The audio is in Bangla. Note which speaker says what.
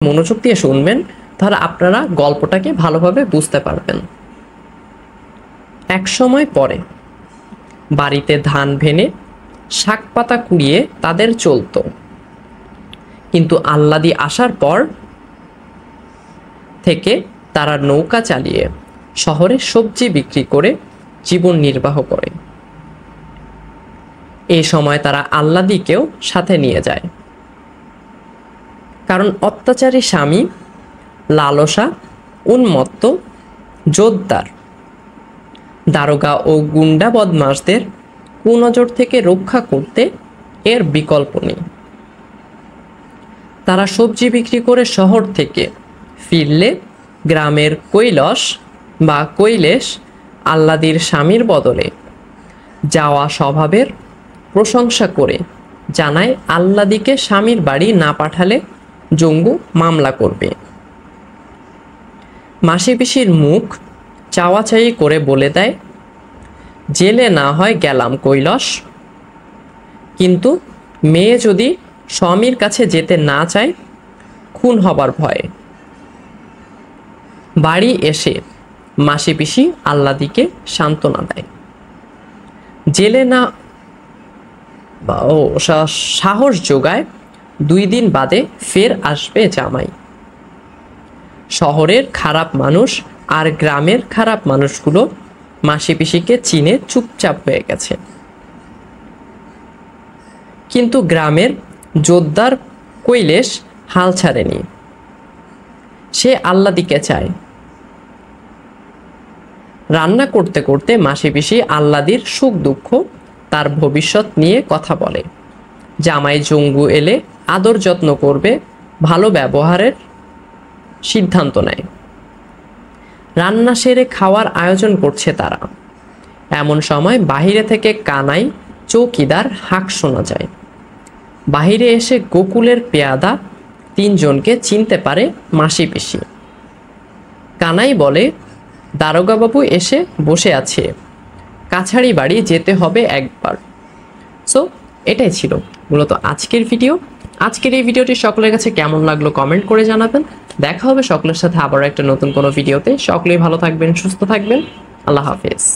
Speaker 1: মনোযোগ দিয়ে শুনবেন, তাহলে আপনারা গল্পটাকে ভালোভাবে বুঝতে পারবেন। এক সময় পরে বাড়িতে ধান ভেনে শাক পাতা কুড়িয়ে তাদের চলতো, কিন্তু আল্লাদি আসার পর থেকে তারা নৌকা চালিয়ে শহরে সবজি বিক্রি করে জীবন নির্বাহ করে। এই সময় তারা আল্লাদিকেও সাথে নিয়ে যায়, কারণ অত্যাচারী স্বামী, লালসা, উন্মত্ত, জোরদার, দারোগা ও গুন্ডা বদমাশদের কুনজর থেকে রক্ষা করতে এর বিকল্প নেই। তারা সবজি বিক্রি করে শহর থেকে ফিরলে গ্রামের কৈলস বা কৈলেশ আল্লাদির স্বামীর বদলে যাওয়া স্বভাবের প্রশংসা করে জানায় আল্লাদিকে স্বামীর বাড়ি না পাঠালে জঙ্গু মামলা করবে। মাসি পিসির মুখ চাওয়াচাই করে বলে দেয়, জেলে না হয় গেলাম কৈলাস, কিন্তু মেয়ে যদি স্বামীর কাছে যেতে না চায় খুন হবার ভয়ে। বাড়ি এসে মাসি পিসি আল্লাদিকে সান্ত্বনা দেয়, জেলে না সাহস যোগায় 2 দিন বাদে ফের আসবে জামাই। শহরের খারাপ মানুষ আর গ্রামের খারাপ মানুষগুলো মাসি পিসিকে চিনে চুপচাপ হয়ে গেছে, কিন্তু গ্রামের জোরদার কৈলেশ হাল ছাড়েনি। সে আল্লাদিকে চায়। রান্না করতে করতে মাসি পিসি আল্লাদির সুখ দুঃখ, তার ভবিষ্যৎ নিয়ে কথা বলে। জামাই জঙ্গু এলে আদর যত্ন করবে, ভালো ব্যবহারের সিদ্ধান্ত নেয়। রান্না সেরে খাওয়ার আয়োজন করছে তারা। এমন সময় বাহিরে থেকে কানাই চৌকিদার হাঁক শোনা যায়। বাহিরে এসে গোকুলের পেয়াদা 3 জনকে চিনতে পারে মাসি পিসি। কানাই বলে, দারোগাবাবু এসে বসে আছে, কাছারি বাড়ি যেতে হবে একবার। সো এটাই ছিল মূলত আজকের ভিডিও। আজকের এই ভিডিওটি সকলের কাছে কেমন লাগলো কমেন্ট করে জানাবেন। দেখা হবে সকলের সাথে আবার একটা নতুন কোনো ভিডিওতে। সকলেই ভালো থাকবেন, সুস্থ থাকবেন। আল্লাহ হাফেজ।